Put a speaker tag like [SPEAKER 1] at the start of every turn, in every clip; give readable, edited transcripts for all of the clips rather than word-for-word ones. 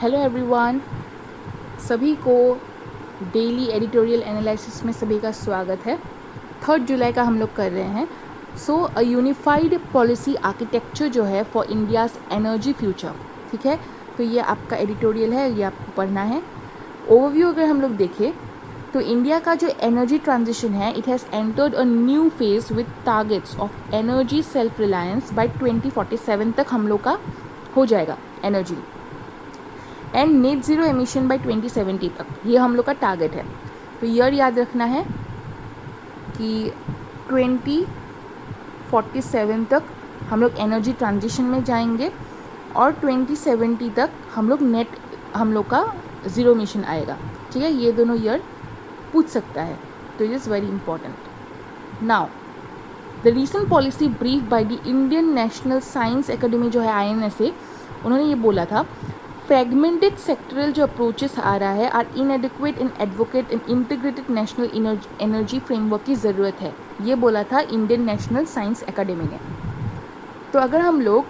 [SPEAKER 1] Hello everyone, सभी को daily editorial analysis में सभी का स्वागत है। 3 जुलाई का हम लोग कर रहे हैं। सो अ यूनिफाइड पॉलिसी आर्किटेक्चर जो है फॉर इंडियाज़ एनर्जी फ्यूचर, ठीक है। तो ये आपका एडिटोरियल है, ये आपको पढ़ना है। ओवरव्यू अगर हम लोग देखें तो इंडिया का जो एनर्जी ट्रांजिशन है, it has entered a new phase with targets of energy self reliance by 2047 तक हम लोग का हो जाएगा energy, and net zero emission by 2070 तक, ये हम लोग का टारगेट है। तो ईयर याद रखना है कि 2047 तक हम लोग एनर्जी ट्रांजिशन में जाएंगे और 2070 तक हम लोग का ज़ीरो एमिशन आएगा, ठीक है। ये दोनों ईयर पूछ सकता है, तो it is very important. Now the recent policy brief by the Indian National Science Academy जो है INSA, उन्होंने ये बोला था फ्रेगमेंटेड सेक्टरल जो अप्रोचेस आ रहा है are inadequate in advocate in integrated national energy framework की ज़रूरत है, ये बोला था इंडियन नेशनल साइंस एकेडमी ने। तो अगर हम लोग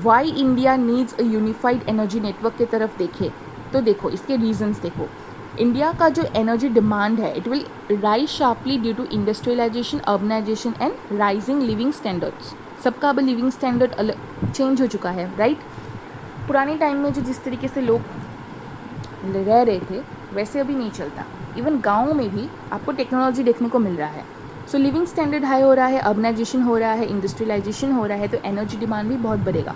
[SPEAKER 1] why India needs a unified energy network की तरफ देखें तो देखो इसके रीजंस देखो। इंडिया का जो एनर्जी डिमांड है it will rise sharply due to industrialisation, urbanisation and rising living standards. सबका अब लिविंग स्टैंडर्ड चेंज हो चुका है, राइट। पुराने टाइम में जो जिस तरीके से लोग रह रहे थे वैसे अभी नहीं चलता। इवन गाँव में भी आपको टेक्नोलॉजी देखने को मिल रहा है। सो लिविंग स्टैंडर्ड हाई हो रहा है, अर्बनाइजेशन हो रहा है, इंडस्ट्रियलाइजेशन हो रहा है, तो एनर्जी डिमांड भी बहुत बढ़ेगा।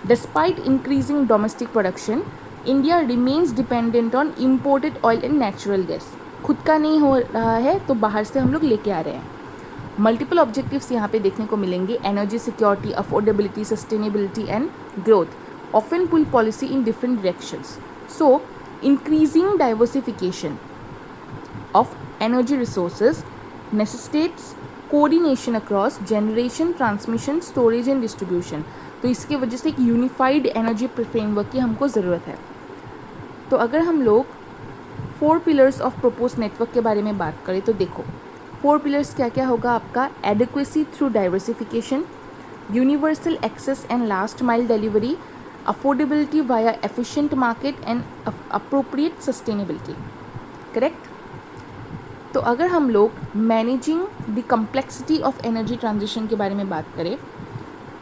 [SPEAKER 1] Despite increasing domestic production, India remains dependent on imported oil and natural gas. खुद का नहीं हो रहा है तो बाहर से हम लोग लेके आ रहे हैं। मल्टीपल ऑब्जेक्टिव्स यहाँ पे देखने को मिलेंगे, energy security, affordability, sustainability and growth often pull policy in different directions. So, increasing diversification of energy resources necessitates coordination across generation, transmission, storage and distribution. तो इसके वजह से एक यूनिफाइड एनर्जी फ्रेमवर्क की हमको ज़रूरत है। तो अगर हम लोग 4 पिलर्स ऑफ प्रपोज नेटवर्क के बारे में बात करें तो देखो 4 पिलर्स क्या क्या होगा आपका। Adequacy through diversification, universal access and last mile delivery, affordability via efficient market and appropriate sustainability, correct। तो अगर हम लोग managing the complexity of energy transition के बारे में बात करें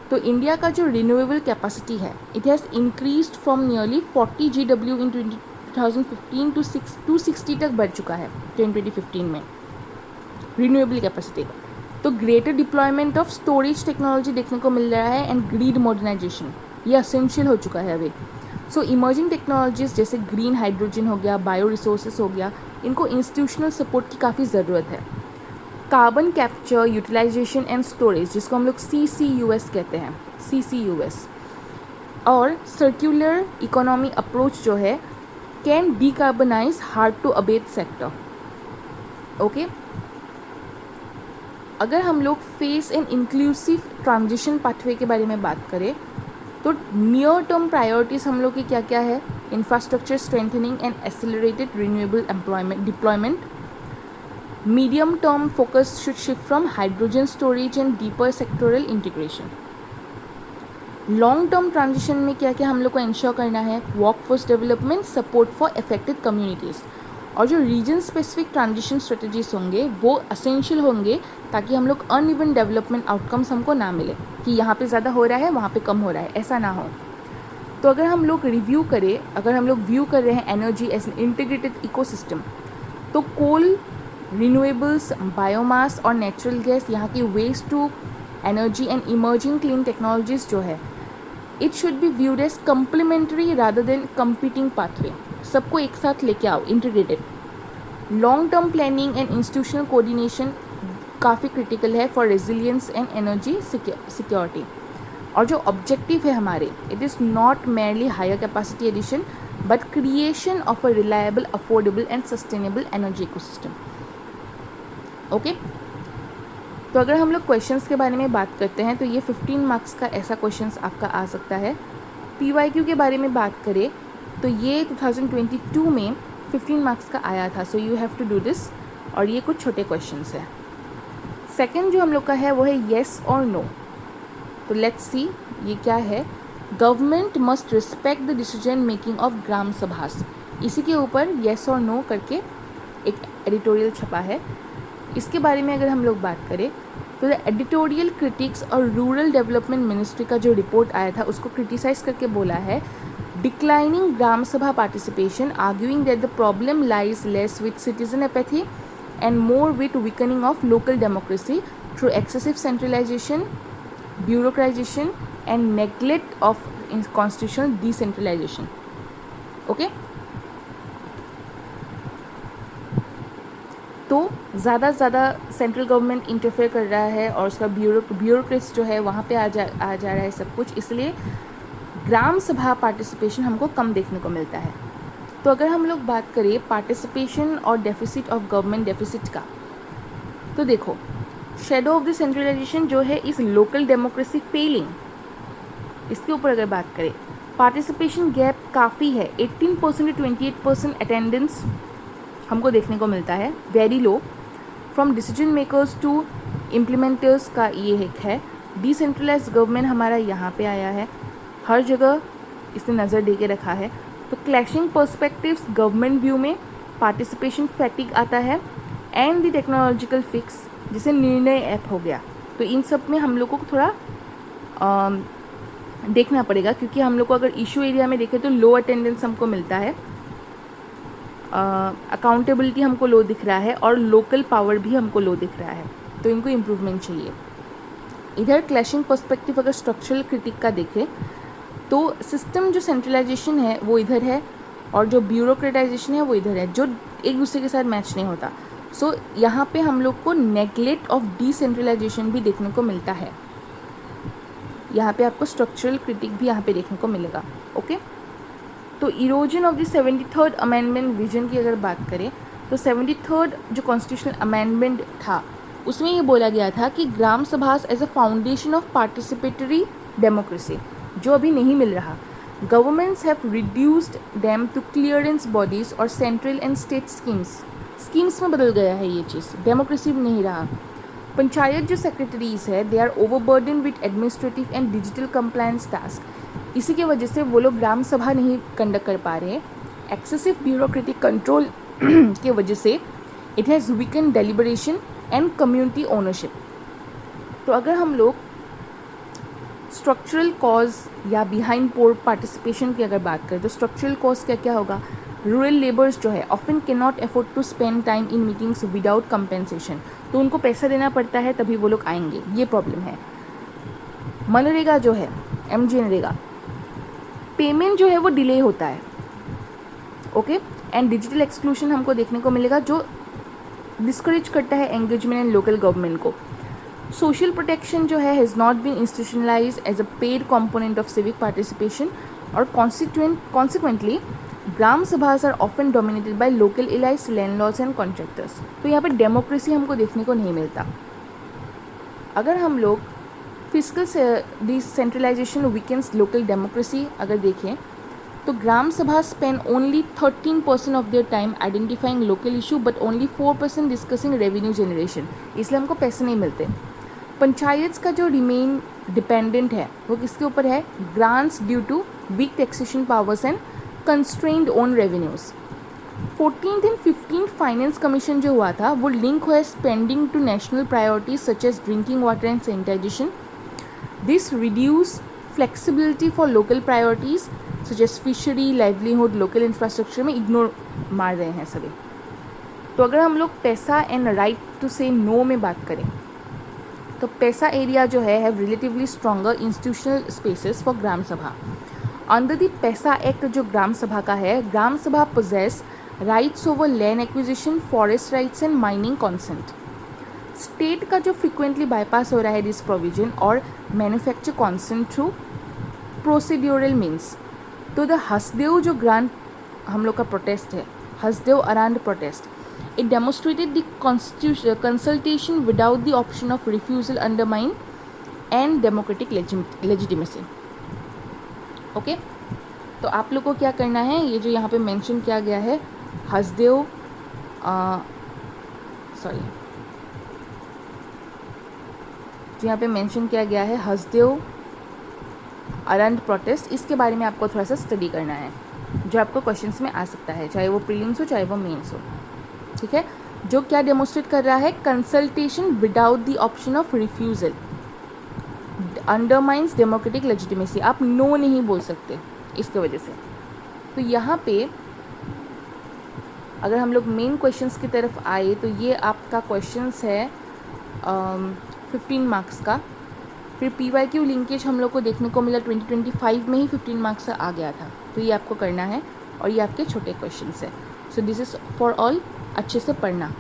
[SPEAKER 1] तो इंडिया का जो रिन्यूएबल कैपेसिटी है it has increased from nearly 40 GW in 2015 to 260 तक बढ़ चुका है 2015 में रिन्यूएबल कैपेसिटी का। तो greater deployment of storage technology देखने को मिल रहा है एंड ग्रिड मॉडर्नाइजेशन, ये असेंशियल हो चुका है अभी। सो इमर्जिंग टेक्नोलॉजीज जैसे ग्रीन हाइड्रोजन हो गया, बायो रिसोर्सेज हो गया, इनको इंस्टीट्यूशनल सपोर्ट की काफ़ी ज़रूरत है। Carbon capture, utilisation and storage जिसको हम लोग CCUS कहते हैं, CCUS, और सर्कुलर इकोनॉमी अप्रोच जो है can decarbonise hard to abate sector, okay. अगर हम लोग face and inclusive transition pathway के बारे में बात करें तो नियर टर्म प्रायोरिटीज़ हम लोग की क्या क्या है। Infrastructure strengthening and accelerated renewable deployment. Medium term focus should shift from hydrogen storage and deeper sectoral integration. Long term transition में क्या क्या हम लोग को इंश्योर करना है। Workforce development, support for affected communities, और जो रीजन स्पेसिफिक ट्रांजिशन स्ट्रेटजीज होंगे वो असेंशियल होंगे ताकि हम लोग अनइवन डेवलपमेंट आउटकम्स हमको ना मिले कि यहाँ पे ज़्यादा हो रहा है वहाँ पे कम हो रहा है, ऐसा ना हो। तो अगर हम लोग रिव्यू करें, अगर हम लोग व्यू कर रहे हैं energy as an integrated ecosystem, तो कोल, रिन्यूएबल्स, बायोमास और नेचुरल गैस, यहाँ की waste to energy and emerging clean technologies जो है it should be viewed as complementary rather than competing pathway. सबको एक साथ लेके आओ, integrated. Long term planning and institutional coordination काफ़ी क्रिटिकल है for resilience and energy security. और जो ऑब्जेक्टिव है हमारे, it is not merely higher capacity addition but creation of a reliable, affordable and sustainable energy ecosystem, okay. तो अगर हम लोग क्वेश्चंस के बारे में बात करते हैं तो ये 15 मार्क्स का ऐसा क्वेश्चंस आपका आ सकता है। PYQ के बारे में बात करें तो ये 2022 में 15 मार्क्स का आया था। So you have to do this, और ये कुछ छोटे क्वेश्चंस हैं। सेकंड जो हम लोग का है वो है येस और नो। तो लेट्स सी ये क्या है। Government must respect the decision making of gram sabhas. इसी के ऊपर येस और नो करके एक एडिटोरियल छपा है। इसके बारे में अगर हम लोग बात करें तो द एडिटोरियल क्रिटिक्स और रूरल डेवलपमेंट मिनिस्ट्री का जो रिपोर्ट आया था उसको क्रिटिसाइज करके बोला है declining gram sabha participation, arguing that the problem lies less with citizen apathy and more with weakening of local democracy through excessive centralisation, bureaucratisation and neglect of constitutional decentralisation. Okay, तो ज़्यादा से ज़्यादा सेंट्रल गवर्नमेंट इंटरफेयर कर रहा है और उसका bureaucracy जो है वहाँ पे आ जा रहा है सब कुछ, इसलिए ग्राम सभा पार्टिसिपेशन हमको कम देखने को मिलता है। तो अगर हम लोग बात करें पार्टिसिपेशन और डेफिसिट ऑफ गवर्नमेंट डेफिसिट का, तो देखो शेडो ऑफ द सेंट्रलाइजेशन जो है इस लोकल डेमोक्रेसी फेलिंग, इसके ऊपर अगर बात करें पार्टिसिपेशन गैप काफ़ी है। 18% to 28% अटेंडेंस हमको देखने को मिलता है, very low. From decision makers to implementers का ये एक है। डिसेंट्रलाइज गवर्नमेंट हमारा यहाँ पे आया है, हर जगह इसने नज़र दे के रखा है। तो क्लैशिंग पर्सपेक्टिव्स गवर्नमेंट व्यू में, पार्टिसिपेशन फैटिग आता है एंड द टेक्नोलॉजिकल फिक्स जिसे निर्णय ऐप हो गया। तो इन सब में हम लोगों को थोड़ा देखना पड़ेगा, क्योंकि हम लोग को अगर इशू एरिया में देखें तो लो अटेंडेंस हमको मिलता है, अकाउंटेबिलिटी हमको लो दिख रहा है और लोकल पावर भी हमको लो दिख रहा है, तो इनको इम्प्रूवमेंट चाहिए। इधर क्लैशिंग पर्सपेक्टिव अगर स्ट्रक्चरल क्रिटिक का देखें तो सिस्टम जो सेंट्रलाइजेशन है वो इधर है और जो ब्यूरोक्रेटाइजेशन है वो इधर है, जो एक दूसरे के साथ मैच नहीं होता। सो यहाँ पे हम लोग को नेग्लेक्ट ऑफ डिसेंट्रलाइजेशन भी देखने को मिलता है। यहाँ पे आपको स्ट्रक्चरल क्रिटिक भी यहाँ पे देखने को मिलेगा। ओके, तो erosion of the 73rd amendment vision की अगर बात करें तो 73rd जो कॉन्स्टिट्यूशनल अमेंडमेंट था उसमें ये बोला गया था कि gram sabhas as a foundation of participatory democracy, जो अभी नहीं मिल रहा। Governments have reduced them to clearance bodies और सेंट्रल एंड स्टेट स्कीम्स में बदल गया है ये चीज़, डेमोक्रेसी नहीं रहा। पंचायत जो सेक्रेटरीज है they are overburden with administrative and digital compliance task, इसी की वजह से वो लोग ग्राम सभा नहीं कंडक्ट कर पा रहे हैं। एक्सेसिव ब्यूरोक्रेटिक कंट्रोल के वजह से it has weaken deliberation and community ownership. तो अगर हम लोग स्ट्रक्चरल कॉज या बिहाइंड पोर पार्टिसिपेशन की अगर बात करें तो स्ट्रक्चरल कॉज क्या क्या होगा। रूरल लेबर्स जो है often can not afford to spend time in meetings without compensation, तो उनको पैसा देना पड़ता है तभी वो लोग आएंगे, ये प्रॉब्लम है। मनरेगा जो है MG नरेगा, पेमेंट जो है वो डिले होता है। ओके, एंड डिजिटल एक्सक्लूशन हमको देखने को मिलेगा जो डिस्करेज करता है एंगेजमेंट इन लोकल गवर्नमेंट को। सोशल प्रोटेक्शन जो है has not been institutionalise as a paid component of civic participation और consequently gram sabhas are often dominated by local allies, landlords and contractors. तो यहाँ पर डेमोक्रेसी हमको देखने को नहीं मिलता। अगर हम लोग physical decentralisation weekends local democracy अगर देखें तो gram sabha spend only 13% of their time identifying local issue but only 4% discussing revenue generation, इसलिए हमको पैसे नहीं मिलते। पंचायत का जो रिमेन डिपेंडेंट है वो किसके ऊपर है, grants due to weak taxation powers and constrained own revenues. 14th and 15th finance commission जो हुआ था वो लिंक हुआ spending to national priorities such as drinking water and sanitisation. This reduce flexibility for local priorities such as fishery, livelihood, local infrastructure में ignore मार रहे हैं सभी। तो अगर हम लोग पैसा and right to say no में बात करें तो पैसा एरिया जो है have relatively stronger institutional spaces for gram sabha. Under the पैसा एक्ट जो ग्राम सभा का है, gram sabha poses rights over land acquisition, forest rights and mining consent. State का जो फ्रिक्वेंटली बाईपास हो रहा है दिस प्रोविजन और manufacture consent through procedural means. तो द हसदेव जो ग्रांट हम लोग का प्रोटेस्ट है, Hasdeo Arand protest, it demonstrated the consultation without the option of refusal undermine and democratic legitimacy. Okay, तो आप लोग को क्या करना है, ये जो यहाँ पे मेंशन किया गया है हसदेव जो यहाँ पे मेंशन किया गया है हसदेव अराउंड प्रोटेस्ट, इसके बारे में आपको थोड़ा सा स्टडी करना है, जो आपको क्वेश्चंस में आ सकता है, चाहे वो प्रीलिम्स हो चाहे वो मेंस हो, ठीक है। जो क्या डेमोस्ट्रेट कर रहा है, consultation without the option of refusal undermines democratic legitimacy, आप नो नहीं बोल सकते इसके वजह से। तो यहाँ पे अगर हम लोग मेन क्वेश्चंस की तरफ आए तो ये आपका क्वेश्चंस है 15 मार्क्स का। फिर PYQ लिंकेज हम लोग को देखने को मिला 2025 में ही 15 मार्क्स का आ गया था, तो ये आपको करना है और ये आपके छोटे क्वेश्चंस है। So this is for all, अच्छे से पढ़ना।